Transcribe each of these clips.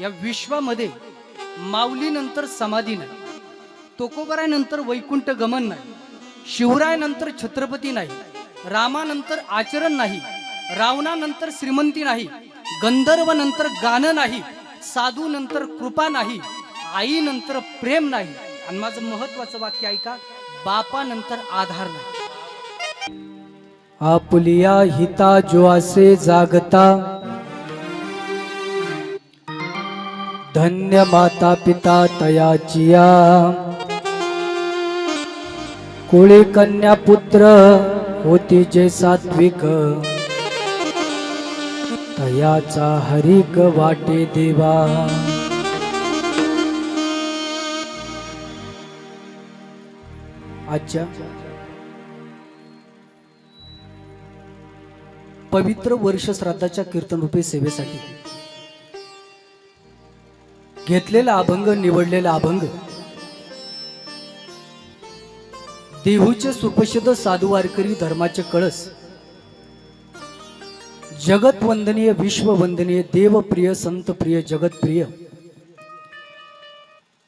या विश्वामध्ये माऊलीनंतर समाधी नाही, तुकोबरायनंतर वैकुंठ गमन नाही, शिवरायनंतर छत्रपती नाही, रामानंतर आचरण नाही, रावणानंतर श्रीमंती नाही, गंधर्वनंतर गाणं नाही, साधूनंतर कृपा नाही, आईनंतर प्रेम नाही, आणि माझं महत्वाचं वाक्य ऐका, बापानंतर आधार नाही. आपुलिया हिता जो असे जागता, धन्य माता पिता तयाचिया. कुळे कन्या पुत्र होती जे सात्विक, तयाचा हरिक वाटे देवा. आजच्या पवित्र वर्ष श्राद्धाच्या कीर्तनरूपी सेवेसाठी घेतलेला अभंग, निवडलेला अभंग देहूचे सुप्रसिद्ध साधू वारकरी, धर्माचे कळस, जगत वंदनीय, विश्व वंदनीय, देवप्रिय, संतप्रिय, जगतप्रिय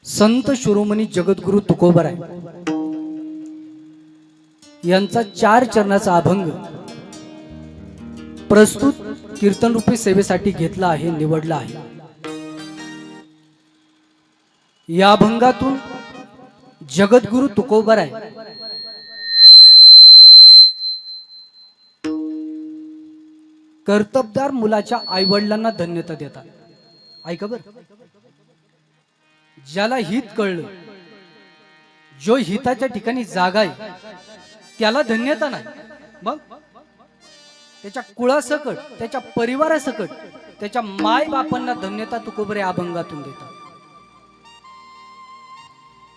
संत शिरोमणी जगद्गुरु तुकोबराय यांचा 4 चरणाचा अभंग प्रस्तुत कीर्तनरूपी सेवेसाठी घेतला आहे, निवडला आहे. या अभंगातून जगद्गुरु तुकोबराय कर्तबदार मुलाच्या आईवडिलांना धन्यता देतात. ऐका बर, ज्याला हित कळलं, जो हिताच्या ठिकाणी जागा आहे, त्याला धन्यता नाही, मग त्याच्या कुळासकट, त्याच्या परिवारासकट, त्याच्या माय बापांना धन्यता तुकोबराय अभंगातून देतात.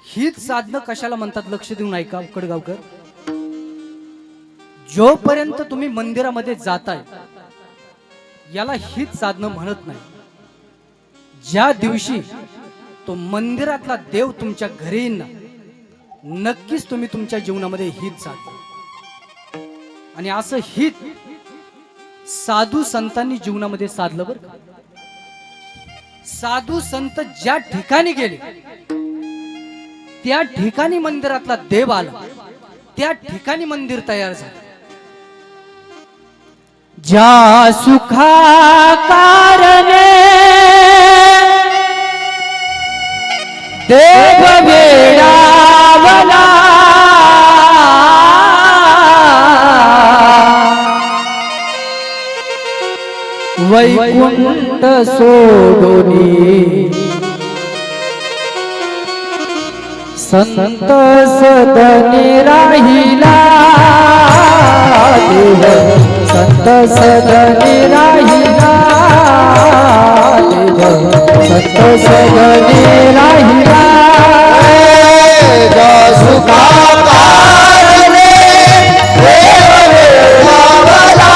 हित साधनं कशाला म्हणतात, लक्ष देऊन ऐका उकडगावकर. जोपर्यंत तुम्ही मंदिरामध्ये जाताय याला हित साधनं म्हणत नाही. ज्या दिवशी तो मंदिरातला देव तुमच्या घरी येईल ना, नक्कीच तुम्ही तुमच्या जीवनामध्ये हित साधलं. आणि असं हित साधू संतांनी जीवनामध्ये साधलं बर का. साधू संत ज्या ठिकाणी गेले त्या ठिकाणी मंदिरातला देव आला, त्या ठिकाणी मंदिर तयार झालं. ज्या सुखा कारणे देव वेडावला, वैकुंठ सोडोनी संत सदनी राहिला देव, संत सदनी राहिला देव, संत सदनी राहिला. सुखा कारणे देव वेडावला,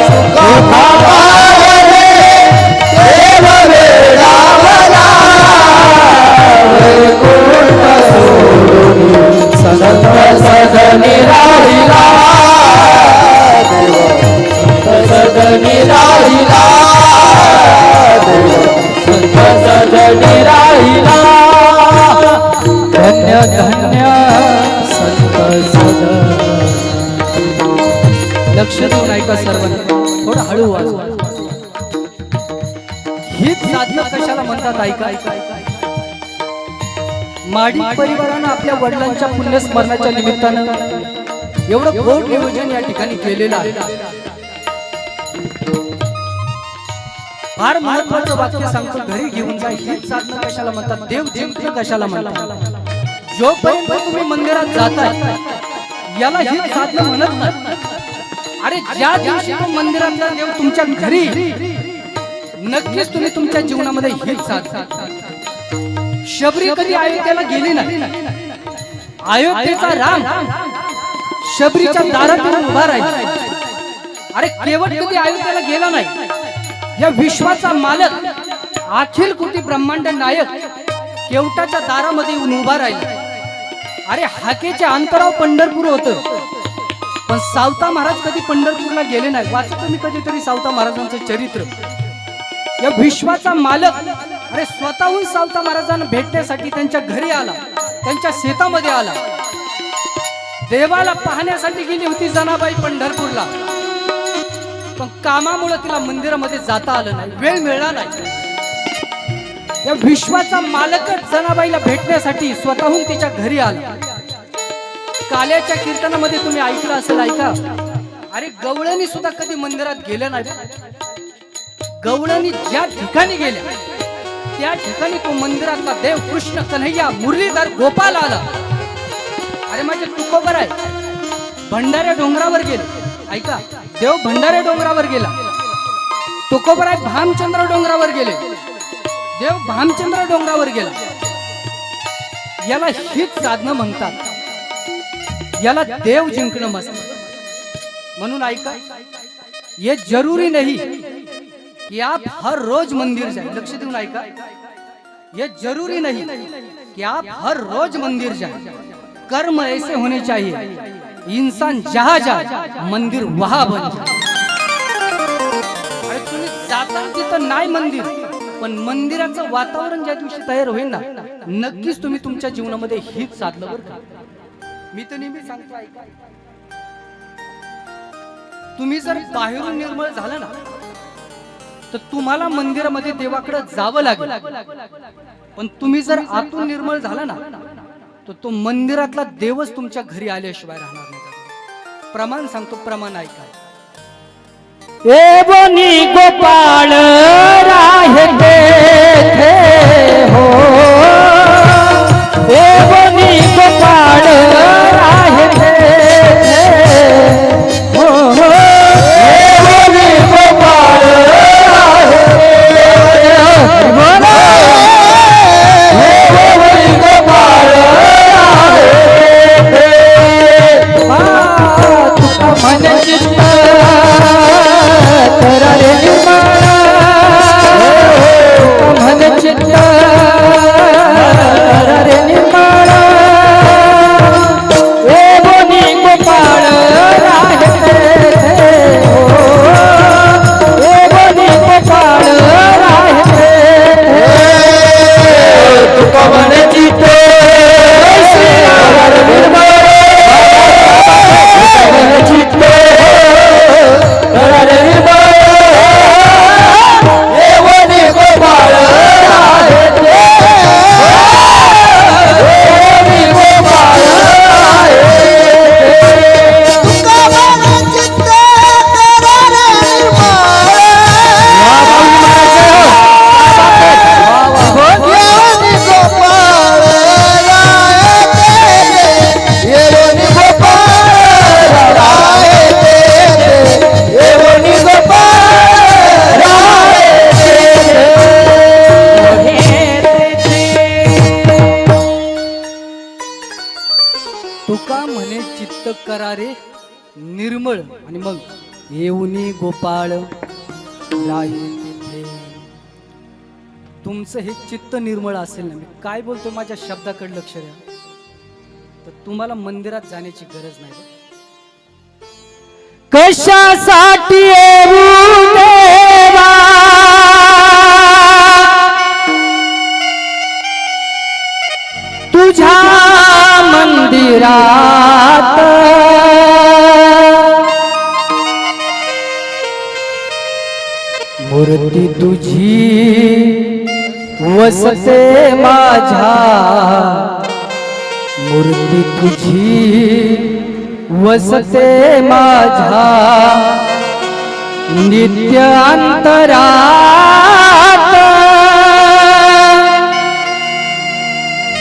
सुखा कारणे देव वेडावला, वैकुंठ सोडून संत सदनी राहिला देव, संत सदनी राहिला देव, संत सदनी राहिला. धन्य धन्य संत सदनी. लक्ष देऊन ऐका सर्वांनी, थोडं हळू वाजवा. हित साधनं कशाला म्हणतात ऐका. माडी परिवारानं आपल्या वडिलांच्या पुण्यस्मरणाच्या निमित्तानं एवढं गोड नियोजन या ठिकाणी केलेलं आहे. फार महत्वाचं वाक्य सांगतो, घरी घेऊन जा. हित साधनं कशाला म्हणतात, देव जिंकणं कशाला म्हणतात. जोपर्यंत तुम्ही मंदिरात जाताय याला हित साधनं म्हणत नाही. अरे ज्या दिवशी तो मंदिरातला देव तुमच्या घरी, नक्कीच तुम्ही तुमच्या जीवनामध्ये हित साधता. शबरी कधी अयोध्येला गेली नाही. अयोध्येचा राम शबरीच्या दारात उभा राहिला. अरे केवट कधी अयोध्येला गेला नाही. या विश्वाचा मालक, अखिल कोटी ब्रह्मांड नायक केवटाच्या दारामध्ये येऊन उभा राहिला. अरे हाकेच्या अंतराव पंढरपूर होतं, पण सावता महाराज कधी पंढरपूरला गेले नाही. वाचतो मी कधीतरी सावता महाराजांचं चरित्र. या विश्वाचा मालक अरे स्वतःहून सावता महाराजांना भेटण्यासाठी त्यांच्या घरी आला, त्यांच्या शेतामध्ये आला. देवाला पाहण्यासाठी गेली होती जनाबाई पंढरपूरला, पण कामामुळे तिला मंदिरामध्ये जाता आलं नाही, वेळ मिळाला नाही. या विश्वाचा मालकच जनाबाईला भेटण्यासाठी स्वतःहून तिच्या घरी आला. काल्याच्या कीर्तनामध्ये तुम्ही ऐकलं असेल, ऐका. अरे गवळणी सुद्धा कधी मंदिरात गेल्या नाही. गवळणी ज्या ठिकाणी गेल्या त्या ठिकाणी तो मंदिरातला देव कृष्ण कन्हैया मुरलीधर गोपाल आला. अरे माझे तुकोबर आहे, भंडाऱ्या डोंगरावर गेले. ऐका, देव भंडाऱ्या डोंगरावर गेला. तुकोबर आहे भामचंद्र डोंगरावर गेले, देव भामचंद्र डोंगरावर गेला. याला हीच साधनं म्हणतात, याला देव जिंकणं मस्त. म्हणून ऐका, ये जरूरी नहीं कि आप हर रोज मंदिर जाए. लक्ष देऊन ऐका, ये जरूरी नहीं कि आप हर रोज मंदिर जाए. कर्म ऐसे होने चाहिए, इंसान जहां जाए मंदिर वहां बन जाए. अरे तुम्ही जाता तिथं नाही मंदिर, पण मंदिराचं वातावरण ज्या दिवशी तयार होईल ना, नक्कीच तुम्ही तुमच्या जीवनामध्ये हीच साधलं बरं का. मी तर नेहमी सांगतो, ऐका, तुम्ही जर बाहेरून निर्मळ झाला ना तर तुम्हाला मंदिरामध्ये देवाकडे जावं लागेल. पण तुम्ही जर आतून निर्मळ झाला ना तर तो मंदिरातला देवच तुमच्या घरी आल्याशिवाय राहणार नाही. प्रमाण सांगतो, प्रमाण ऐका. ए बोनी गोपाळ राहते थे हो, ए बोनी गोपाळ राहते थे हो, ए बोनी गोपाळ राहते बोला, ए बोनी गोपाळ राहते तुका मन चित्त रे मन चित्त रे निर्मळ, ए बोनी गोपाळ राहते हो, ए बोनी गोपाळ राहते तुका मन चित्त चित्त तुका म्हणे चित्त करारे निर्मळ, आणि मग येऊनी गोपाळ राही तिथे. तुमचं हे चित्त निर्मळ असेल ना, मी काय बोलतो माझ्या शब्दाकडे लक्ष द्या, तर तुम्हाला मंदिरात जाण्याची गरज नाही. कशासाठी येऊ देवा तुझ्या मंदिरात, मूर्ती तुझी वसते माझ्या, मूर्ती तुझी वसते माझ्या नित्य अंतरात.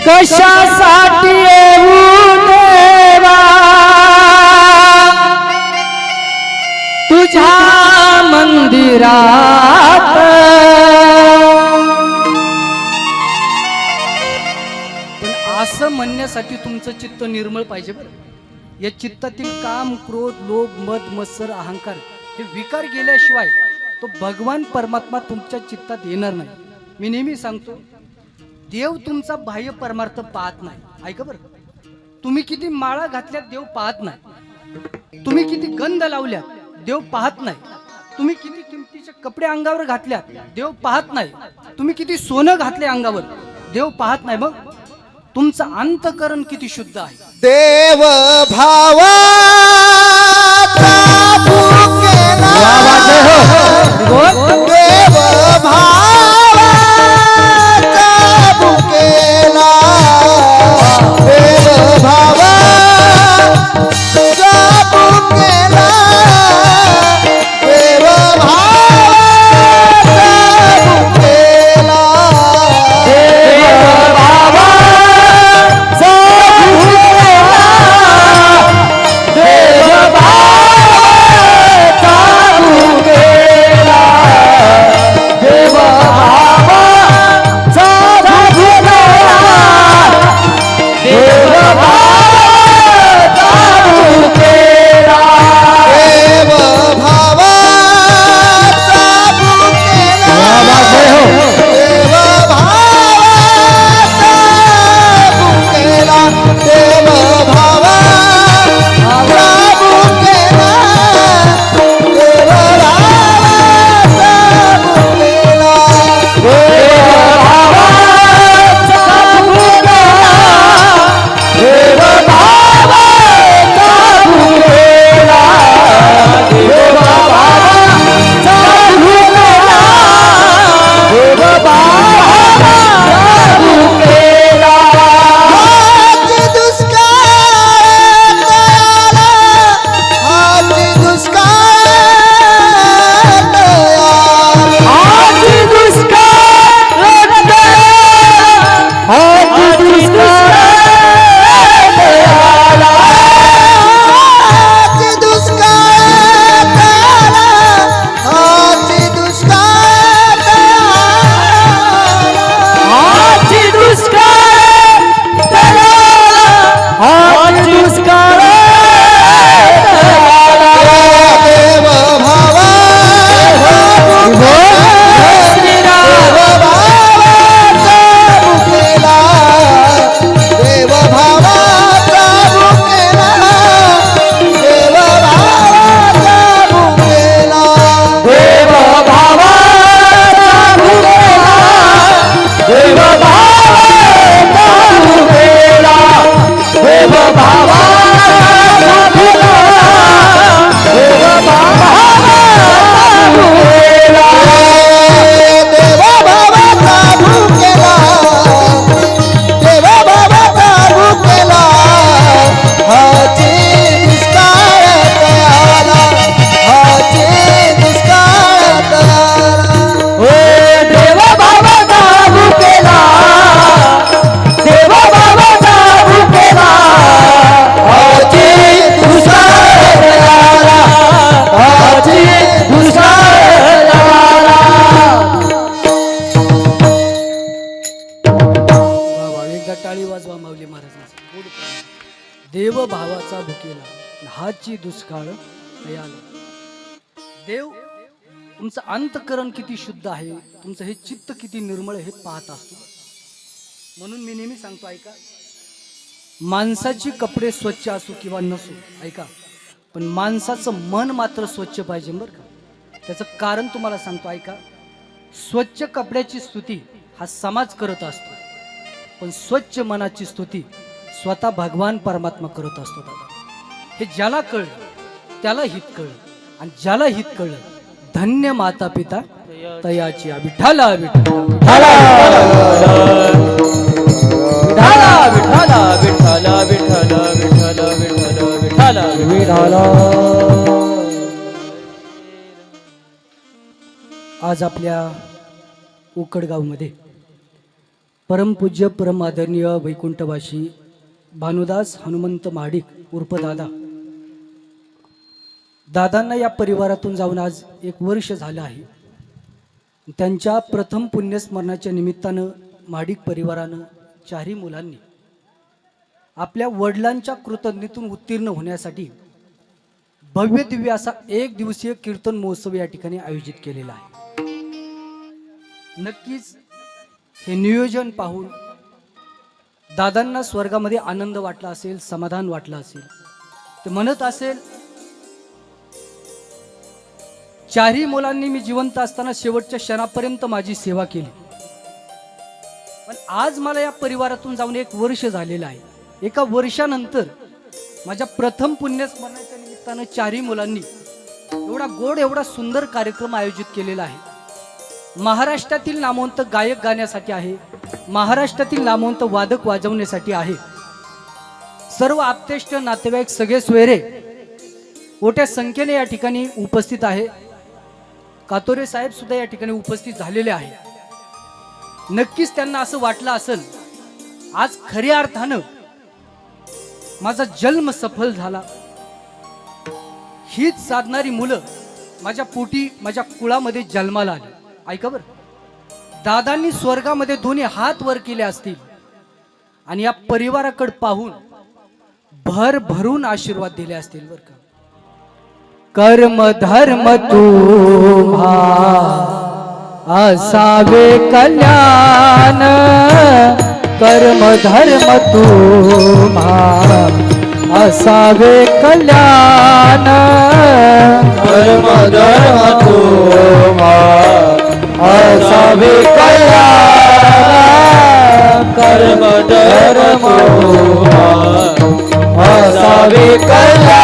कशासाठी येऊ देवा तुझ्या मंदिरात. पण असं म्हणण्यासाठी तुमचं चित्त निर्मळ पाहिजे बरं. या चित्तातील काम, क्रोध, लोभ, मद, मत्सर, अहंकार हे विकार गेल्याशिवाय तो भगवान परमात्मा तुमच्या चित्तात येणार नाही. मी नेहमी सांगतो, देव तुमचा बाह्य परमार्थ पाहत नाही. ऐका बरं, तुम्ही किती माळा घातल्यात देव पाहत नाही, तुम्ही किती गंध लावल्यात देव पाहत नाही, तुम्ही किती किमतीचे कपडे अंगावर घातल्यात देव पाहत नाही. तुम्ही किती सोनं घातले अंगावर देव पाहत नाही. मग तुमचं अंतकरण किती शुद्ध आहे. देव भावाचा भुकेला देव भावाचा भुकेला देव भावाचा भुकेला देव भावाचा भुकेला देव भावाचा भुकेला हाची दुष्काळ दयाला. देव तुमचं अंतकरण किती शुद्ध आहे, तुमचं हे चित्त किती निर्मळ हे पाहत असतो. म्हणून मी नेहमी सांगतो ऐका, माणसाची कपडे स्वच्छ असो किंवा नसो ऐका, पण माणसाचं मन मात्र स्वच्छ पाहिजे बरं का. त्याचं कारण तुम्हाला सांगतो ऐका. स्वच्छ कपड्याची स्तुती हा समाज करत असतो, पण स्वच्छ मनाची स्तुती स्वतः भगवान परमात्मा करत असतो. दादा, हे ज्याला कळलं त्याला हित कळलं, आणि ज्याला हित कळलं धन्य माता पिता तयाची. विठ्ठला विठ्ठला विठ्ठला विठ्ठला विठ्ठला विठ्ठला विठ्ठला विठ्ठला विठ्ठला. आज आपल्या उकडगावमध्ये परमपूज्य परम आदरणीय वैकुंठवासी भानुदास हनुमंत महाडिक उर्फ दादा, दादांना या परिवारातून जाऊन आज 1 वर्ष झालं आहे. त्यांच्या प्रथम पुण्यस्मरणाच्या निमित्तानं महाडिक परिवारानं 4ही मुलांनी आपल्या वडिलांच्या कृतज्ञतेतून उत्तीर्ण होण्यासाठी भव्य दिव्य असा 1 दिवसीय कीर्तन महोत्सव या ठिकाणी आयोजित केलेला आहे. नक्कीच हे नियोजन पाहून दादांना स्वर्गामध्ये आनंद वाटला असेल, समाधान वाटलं असेल. ते म्हणत असेल, चारही मुलांनी मी जिवंत असताना शेवटच्या क्षणापर्यंत माझी सेवा केली. पण आज मला या परिवारातून जाऊन 1 वर्ष झालेलं आहे. एका वर्षानंतर माझ्या प्रथम पुण्यस्मरणाच्या निमित्तानं चारही मुलांनी एवढा गोड एवढा सुंदर कार्यक्रम आयोजित केलेला आहे. महाराष्ट्रातील नामवंत गायक गाण्यासाठी आहे, महाराष्ट्रातील नामवंत वादक वाजवण्यासाठी आहे. सर्व आप्तेष्ट नातेवाईक सगळे सोयरे मोठ्या संख्येने या ठिकाणी उपस्थित आहे. कातोरे साहेब सुद्धा या ठिकाणी उपस्थित झालेले आहे. नक्कीच त्यांना असं वाटलं असेल आज खऱ्या अर्थानं माझा जन्म सफल झाला. हीच साधणारी मुलं माझ्या पोटी माझ्या कुळामध्ये जन्माला आली. ऐका बरं, दादांनी स्वर्गामध्ये दोन्ही हात वर केले असतील आणि या परिवाराकडे पाहून भरभरून आशीर्वाद दिले असतील बरं का. कर्म धर्म तुम्हा असावे कल्याण, कर्म धर्म तुम्हा असावे कल्याण, कर्म धर्म तुम्हा असावे कल्याण, कर्म धर्म तुम्हा असावे कल्याण.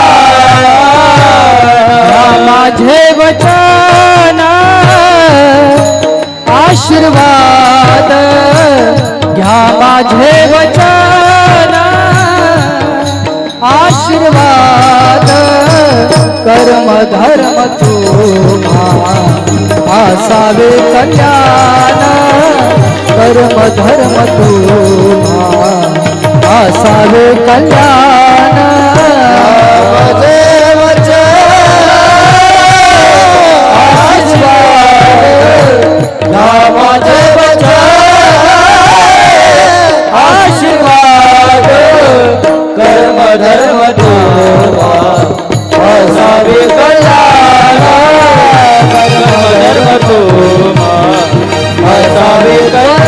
माझे वचन आशीर्वाद घ्या, माझे वचन आशीर्वाद, कर्म धर्म तुम्हा असावे कल्याण, कर्म धर्म तुम्हा असावे कल्याण. माझे वचन आशीर्वाद, माझे वचन आशीर्वाद, कर्म धर्म तुम्हा असावे कल्याण, कर्म धर्म तुम्हा असावे कल्याण.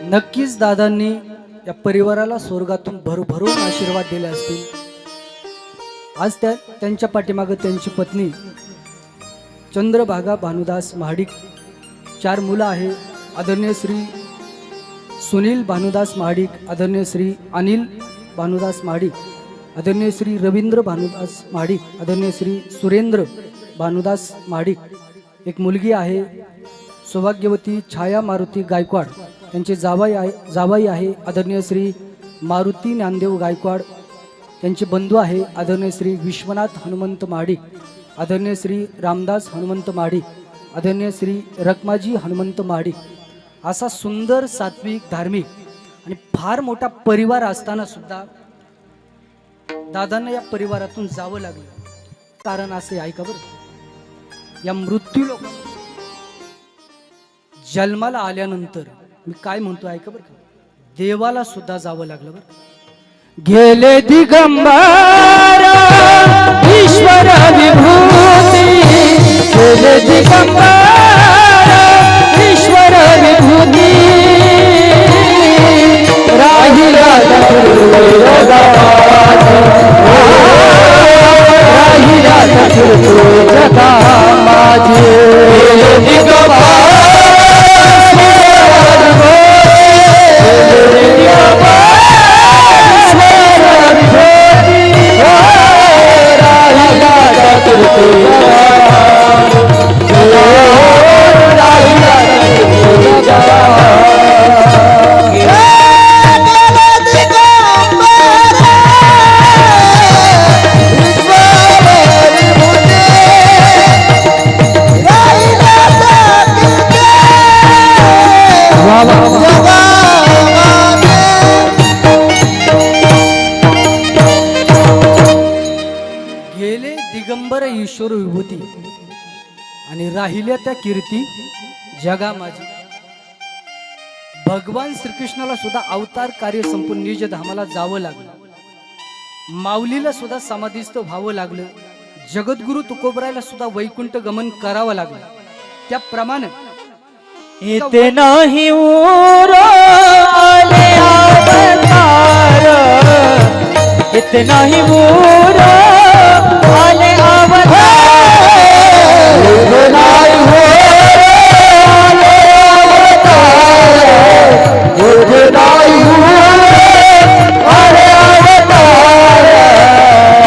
नक्कीच दादांनी या परिवाराला स्वर्गातून भरभरून आशीर्वाद दिले असतील. आज त्यांच्या पाठीमागे त्यांची पत्नी चंद्रभागा भानुदास महाडिक, 4 मुलं आहे. आदरणीय श्री सुनील भानुदास महाडिक, आदरणीय श्री अनिल भानुदास महाडिक, आदरणीय श्री रवींद्र भानुदास महाडिक, आदरणीय श्री सुरेंद्र भानुदास महाडिक. एक मुलगी आहे सौभाग्यवती छाया मारुती गायकवाड, त्यांचे जावाई आहे आदरणीय श्री मारुती ज्ञानदेव गायकवाड. त्यांचे बंधू आहे आदरणीय श्री विश्वनाथ हनुमंत महाडिक, आदरणीय श्री रामदास हनुमंत महाडिक, आदरणीय श्री रखमाजी हनुमंत महाडिक. असा सुंदर सात्विक धार्मिक आणि फार मोठा परिवार असताना सुद्धा दादांना या परिवारातून जावं लागलं. कारण असे ऐका बरं, या मृत्यू लोक जन्माला आल्यानंतर मी काय म्हणतो ऐका बरं का, देवाला सुद्धा जावं लागलं बरं. गेले दिगंबर ईश्वर विभूती, गेले दिगंबर ईश्वर विभूती, राहिला जगा माझे. गेले दिगंबर ईश्वर विभूती आणि राहिल्या त्या कीर्ती जगा माझी. भगवान श्रीकृष्णाला सुद्धा अवतार कार्य संपून निज धामाला जावं लागलं. माऊलीला सुद्धा समाधीस्थ व्हावं लागलं. जगद्गुरु तुकोबरायला सुद्धा वैकुंठ गमन करावं लागलं. त्याप्रमाणे इथे नाही उरो आले अवतार, इतना ही बुरा आले अवतार इतना ही बुरा आले अवतार इतना ही बुरा आले अवतार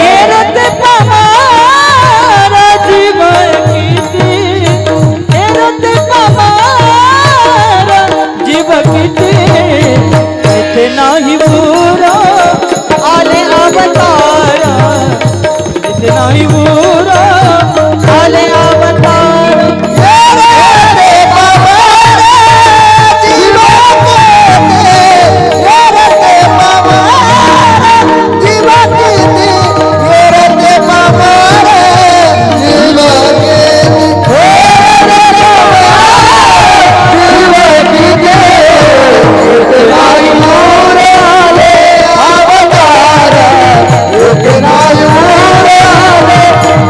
एरत पमारा जीवन किती एरत पमारा जीवन किती इतना ही बुरा आले अवतार इतना ही बुरा आले अवतार रे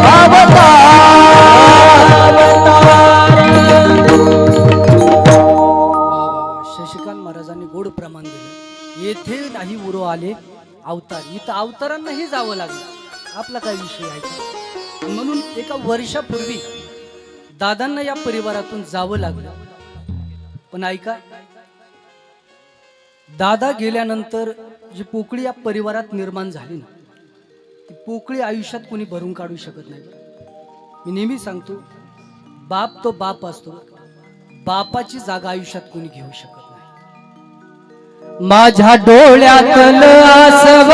बाबा शशिकांत महाराजांनी गोड प्रमाण दिलं. येथे नाही उरो आले अवतार. इथं अवतारांनाही जावं लागलं. आपला काय विषय आहे का? म्हणून एका वर्षापूर्वी दादांना या परिवारातून जावं लागलं. पण ऐका, दादा गेल्यानंतर जी पोकळी या परिवारात निर्माण झाली ना, ती पोकळी आयुष्यात कोणी भरून काढू शकत नाही. मी नेहमी सांगतो, बाप तो बाप असतो. बापाची जागा आयुष्यात कोणी घेऊ शकत नाही. माझ्या डोळ्यातल आसव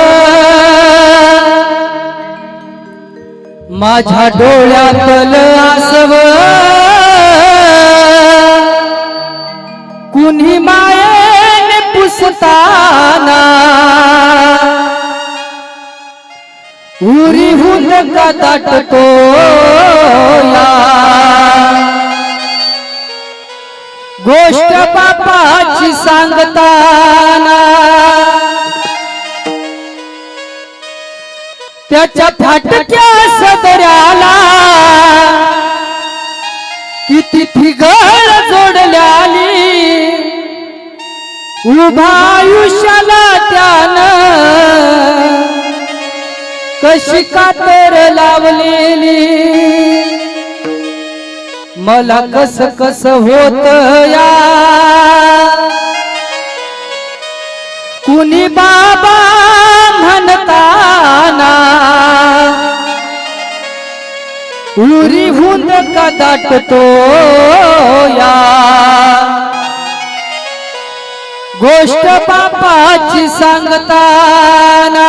माझ्या डोळ्यातल आसव कुणी मायेने पुसताना उरीहून का दाटतो या गोष्ट बापाची सांगताना त्याच्या फाटक्या सदऱ्याला किती ठिगळ जोडल्याली उभा आयुष्याला त्यानं कशी कातर लावलेली मला कस कस होत या कुणी बाबा म्हणताना उरी हुंद का दाटतो या गोष्ट बापाची सांगताना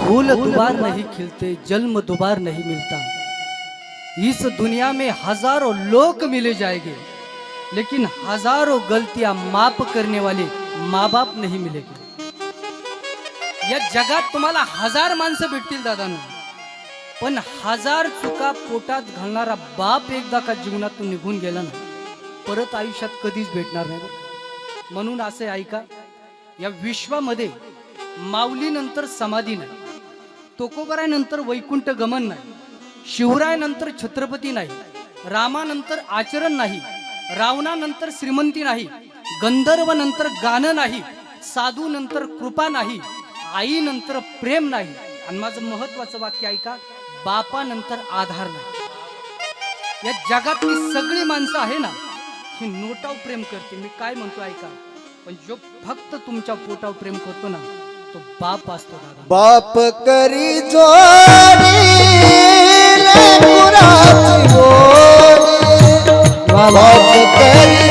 फूल दोबार नहीं खिलते, जन्म दोबार नहीं मिलता. इस दुनिया में हजारों लोग मिले जाएंगे, लेकिन हजारों गलतियां माफ करने वाले माँ बाप नहीं मिलेगे. या जगात तुम्हाला हजार माणसं भेटतील दादांनो, पण हजार चुका पोटात घालणारा बाप एकदा का जीवनातून निघून गेला ना, परत आयुष्यात कधीच भेटणार नाही. म्हणून असे ऐका, या विश्वामध्ये माऊलीनंतर समाधी नाही, तुकोबरायनंतर वैकुंठ गमन नाही, शिवरायनंतर छत्रपती नाही, रामानंतर आचरण नाही, रावणानंतर श्रीमंती नाही, गंधर्वनंतर गाणं नाही, साधूनंतर कृपा नाही, आईनंतर प्रेम नाही, आणि माझं महत्वाचं वाक्य ऐका, बापानंतर आधार नाही. या जगातली सगळी माणसं आहे ना, ही नोटाव प्रेम करते. मी काय म्हणतो ऐका, पण जो फक्त तुमच्या पोटावर प्रेम करतो ना, तो बाप असतो दादा. बाप करी जोडी लेकराची गोडी, बाप करी